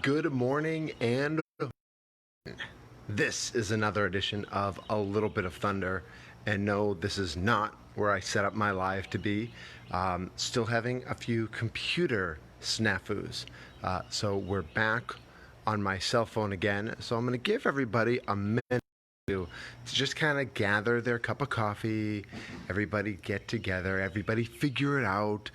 Good morning, and this is another edition of A Little Bit of Thunder. And no, this is not where I set up my live to be. Still having a few computer snafus. So we're back on my cell phone again. So I'm going to give everybody a minute to just kind of gather their cup of coffee, everybody get together, everybody figure it out,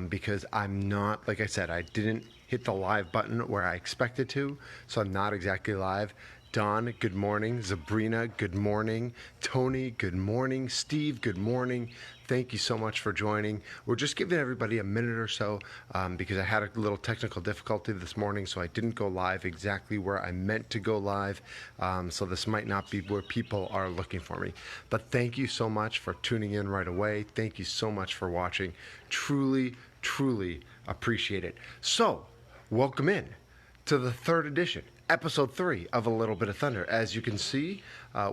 because I'm not, like I said, I didn't hit the live button where I expected to, so I'm not exactly live. Don, good morning. Sabrina, good morning. Tony, good morning. Steve, good morning. Thank you so much for joining. We're just giving everybody a minute or so because I had a little technical difficulty this morning, so I didn't go live exactly where I meant to go live. So this might not be where people are looking for me. But thank you so much for tuning in right away. Thank you so much for watching. Truly, truly appreciate it. So, welcome in to the third edition, episode 3 of A Little Bit of Thunder. As you can see,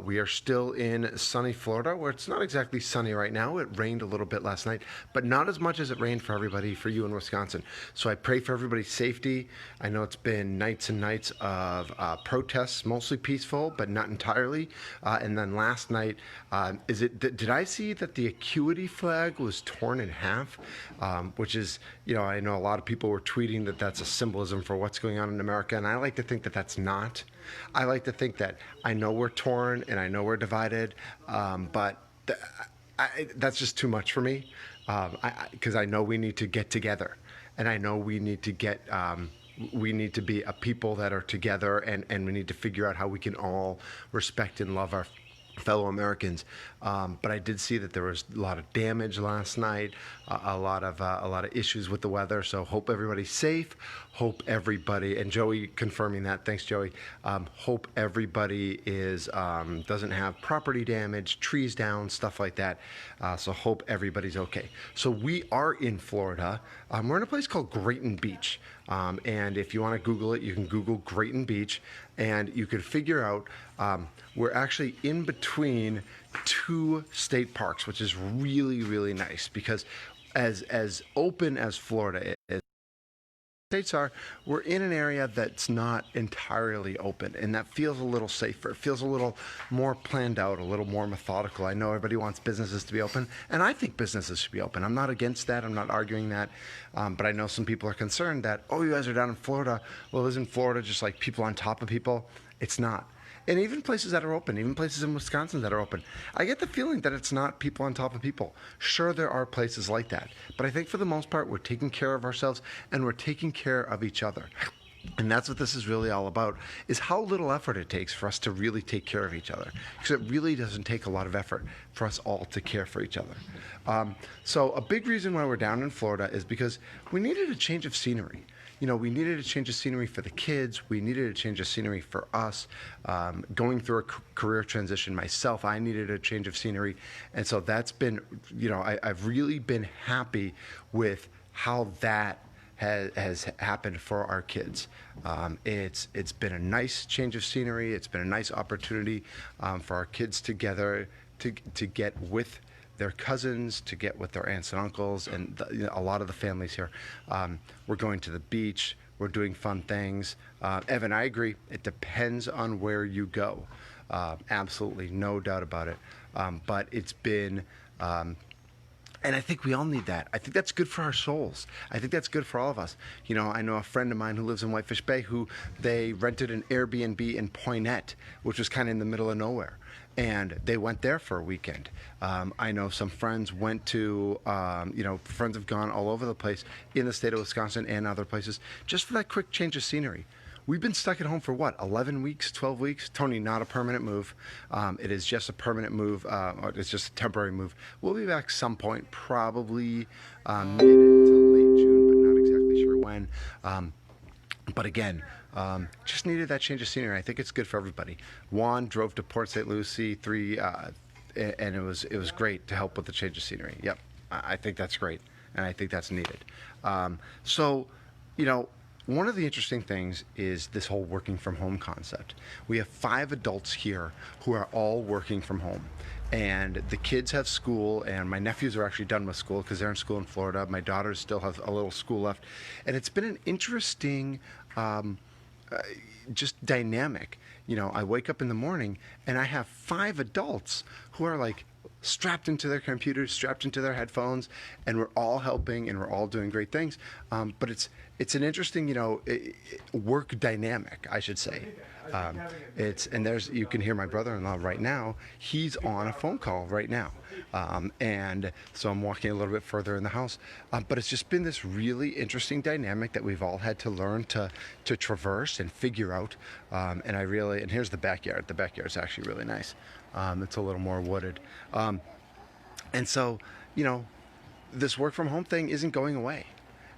we are still in sunny Florida, where it's not exactly sunny right now. It rained a little bit last night, but not as much as it rained for everybody, for you in Wisconsin. So I pray for everybody's safety. I know it's been nights and nights of protests, mostly peaceful, but not entirely. And then last night, did I see that the Acuity flag was torn in half, which is, I know a lot of people were tweeting that that's a symbolism for what's going on in America, and I like to think that that's not. I like to think that I know we're torn and I know we're divided, but that's just too much for me, because I know we need to get together, and I know we need to we need to be a people that are together, and we need to figure out how we can all respect and love our fellow Americans. But I did see that there was a lot of damage last night, a lot of issues with the weather. So hope everybody's safe. Hope everybody, and Joey confirming that. Thanks, Joey. Hope everybody doesn't have property damage, trees down, stuff like that. So hope everybody's okay. So we are in Florida. We're in a place called Grayton Beach. And if you want to Google it, you can Google Grayton Beach, and you can figure out we're actually in between two state parks, which is really, really nice, because as open as Florida is, states are, we're in an area that's not entirely open, and that feels a little safer. It feels a little more planned out, a little more methodical. I know everybody wants businesses to be open, and I think businesses should be open. I'm not against that. I'm not arguing that. But I know some people are concerned that, oh, you guys are down in Florida. Well, isn't Florida just like people on top of people? It's not. And even places that are open, even places in Wisconsin that are open, I get the feeling that it's not people on top of people. Sure, there are places like that, but I think for the most part, we're taking care of ourselves and we're taking care of each other. And that's what this is really all about, is how little effort it takes for us to really take care of each other. Because it really doesn't take a lot of effort for us all to care for each other. So a big reason why we're down in Florida is because we needed a change of scenery. We needed a change of scenery for the kids. We needed a change of scenery for us. Going through a career transition myself, I needed a change of scenery. And so that's been, I've really been happy with how that has happened for our kids. It's been a nice change of scenery. It's been a nice opportunity for our kids together to get with their cousins, to get with their aunts and uncles, and a lot of the families here. We're going to the beach. We're doing fun things. Evan, I agree. It depends on where you go. Absolutely, no doubt about it. But it's been... and I think we all need that. I think that's good for our souls. I think that's good for all of us. I know a friend of mine who lives in Whitefish Bay who they rented an Airbnb in Poinet, which was kind of in the middle of nowhere. And they went there for a weekend. I know some friends went to, friends have gone all over the place in the state of Wisconsin and other places just for that quick change of scenery. We've been stuck at home for what, 11 weeks, 12 weeks? Tony, not a permanent move. It is just a permanent move. Or it's just a temporary move. We'll be back some point, probably mid to late June, but not exactly sure when. But again, just needed that change of scenery. I think it's good for everybody. Juan drove to Port St. Lucie and it was great to help with the change of scenery. Yep, I think that's great, and I think that's needed. One of the interesting things is this whole working from home concept. We have 5 adults here who are all working from home. and the kids have school, and my nephews are actually done with school because they're in school in Florida. My daughters still have a little school left, and it's been an interesting just dynamic. I wake up in the morning and I have 5 adults who are like strapped into their computers, strapped into their headphones, and we're all helping and we're all doing great things. But it's an interesting, work dynamic, I should say. And you can hear my brother-in-law right now. He's on a phone call right now, and so I'm walking a little bit further in the house. But it's just been this really interesting dynamic that we've all had to learn to traverse and figure out. And here's the backyard. The backyard's actually really nice. It's a little more wooded, and so this work from home thing isn't going away.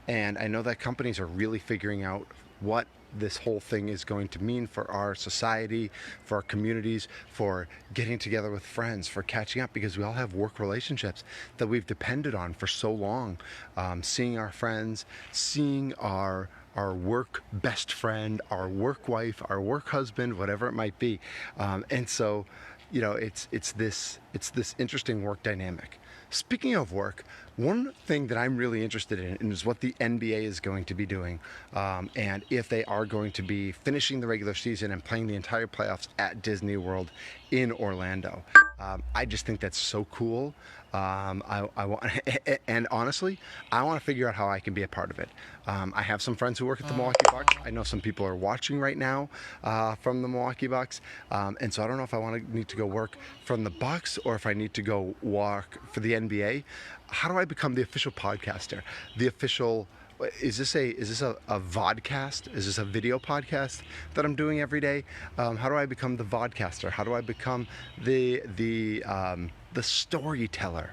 And I know that companies are really figuring out what this whole thing is going to mean for our society, for our communities, for getting together with friends, for catching up, because we all have work relationships that we've depended on for so long. Seeing our friends, seeing our work best friend, our work wife, our work husband, whatever it might be. And so, it's this interesting work dynamic. Speaking of work, one thing that I'm really interested in is what the NBA is going to be doing, and if they are going to be finishing the regular season and playing the entire playoffs at Disney World in Orlando. I just think that's so cool. I want, and honestly, I want to figure out how I can be a part of it. I have some friends who work at the Milwaukee Bucks. I know some people are watching right now from the Milwaukee Bucks, and so I don't know if I need to go work from the Bucks or if I need to go work for the NBA. How do I become the official podcaster? The official. Is this a vodcast? Is this a video podcast that I'm doing every day? How do I become the vodcaster? How do I become the storyteller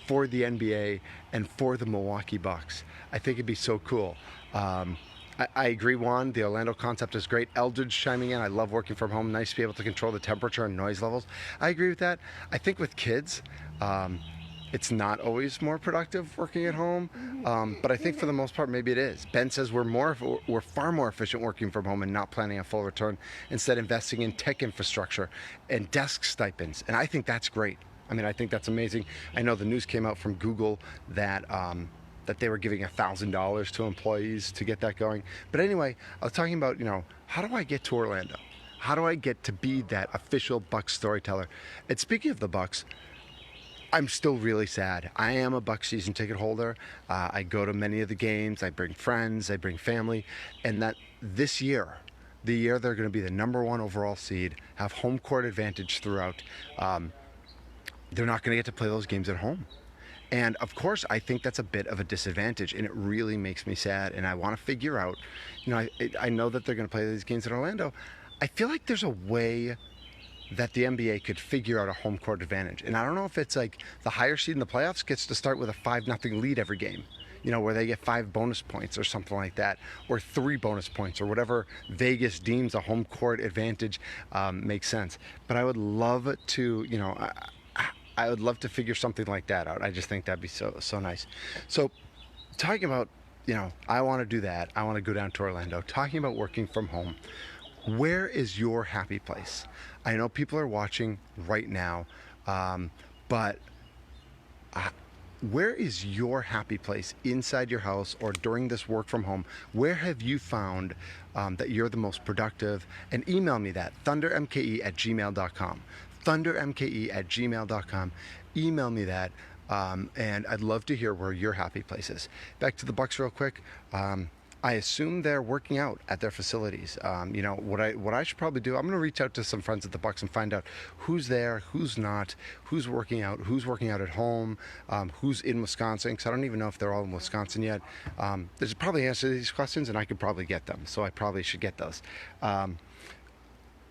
for the NBA and for the Milwaukee Bucks? I think it'd be so cool. I agree, Juan. The Orlando concept is great. Eldridge chiming in. I love working from home. Nice to be able to control the temperature and noise levels. I agree with that. I think with kids, it's not always more productive working at home, but I think for the most part, maybe it is. Ben says we're far more efficient working from home and not planning a full return, instead investing in tech infrastructure and desk stipends, and I think that's great. I think that's amazing. I know the news came out from Google that they were giving $1,000 to employees to get that going. But anyway, I was talking about, how do I get to Orlando? How do I get to be that official Bucks storyteller? And speaking of the Bucks, I'm still really sad. I am a Bucks season ticket holder. I go to many of the games. I bring friends. I bring family. And that this year, the year they're going to be the #1 overall seed, have home court advantage throughout, they're not going to get to play those games at home. And of course, I think that's a bit of a disadvantage, and it really makes me sad. And I want to figure out, I know that they're going to play these games in Orlando. I feel like there's a way that the NBA could figure out a home court advantage. And I don't know if it's like the higher seed in the playoffs gets to start with a 5-0 lead every game, where they get 5 bonus points or something like that, or 3 bonus points, or whatever Vegas deems a home court advantage makes sense. But I would love to, I would love to figure something like that out. I just think that'd be so nice. So talking about, I want to do that. I want to go down to Orlando. Talking about working from home. Where is your happy place? I know people are watching right now, but where is your happy place inside your house or during this work from home? Where have you found that you're the most productive? And email me that, thundermke@gmail.com. thundermke@gmail.com. Email me that, and I'd love to hear where your happy place is. Back to the Bucks real quick. I assume they're working out at their facilities. What I should probably do, I'm going to reach out to some friends at the Bucks and find out who's there, who's not, who's working out at home, who's in Wisconsin, because I don't even know if they're all in Wisconsin yet. There's probably answers to these questions, and I could probably get them, so I probably should get those.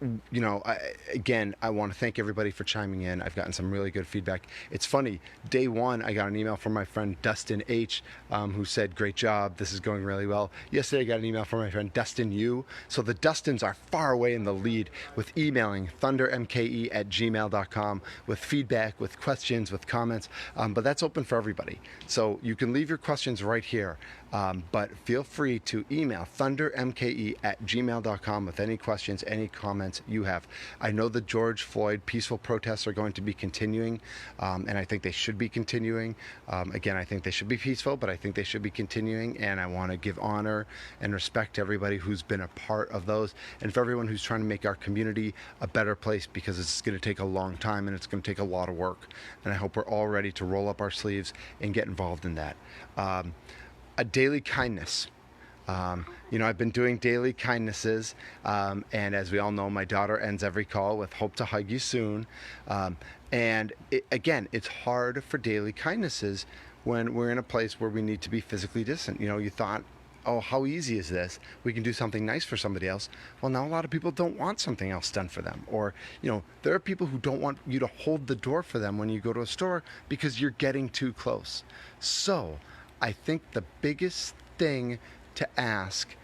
I want to thank everybody for chiming in. I've gotten some really good feedback. It's funny, day one, I got an email from my friend Dustin H., who said, great job, this is going really well. Yesterday, I got an email from my friend Dustin U. So the Dustins are far away in the lead with emailing thundermke@gmail.com with feedback, with questions, with comments, but that's open for everybody. So you can leave your questions right here. But feel free to email thundermke@gmail.com with any questions, any comments you have. I know the George Floyd peaceful protests are going to be continuing, and I think they should be continuing. Again, I think they should be peaceful, but I think they should be continuing, and I want to give honor and respect to everybody who's been a part of those, and for everyone who's trying to make our community a better place, because it's going to take a long time and it's going to take a lot of work. And I hope we're all ready to roll up our sleeves and get involved in that. A daily kindness. I've been doing daily kindnesses, and as we all know, my daughter ends every call with "Hope to hug you soon." Again, it's hard for daily kindnesses when we're in a place where we need to be physically distant. You thought, oh, how easy is this? We can do something nice for somebody else. Well, now a lot of people don't want something else done for them. Or, there are people who don't want you to hold the door for them when you go to a store because you're getting too close. So I think the biggest thing to ask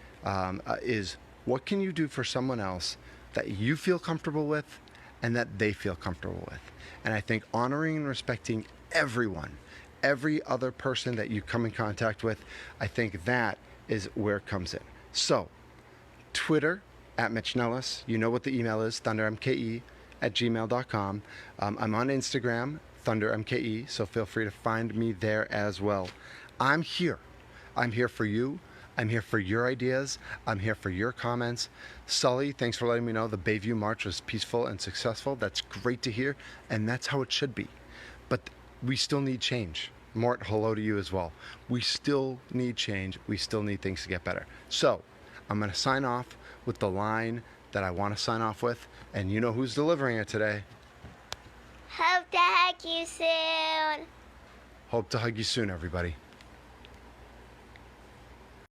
is, what can you do for someone else that you feel comfortable with and that they feel comfortable with? And I think honoring and respecting everyone, every other person that you come in contact with, I think that is where it comes in. So, Twitter, @MitchNellis. You know what the email is, thundermke@gmail.com. I'm on Instagram, thundermke, so feel free to find me there as well. I'm here. I'm here for you. I'm here for your ideas. I'm here for your comments. Sully, thanks for letting me know the Bayview March was peaceful and successful. That's great to hear, and that's how it should be. But we still need change. Mort, hello to you as well. We still need change. We still need things to get better. So I'm going to sign off with the line that I want to sign off with, and you know who's delivering it today. Hope to hug you soon. Hope to hug you soon, everybody.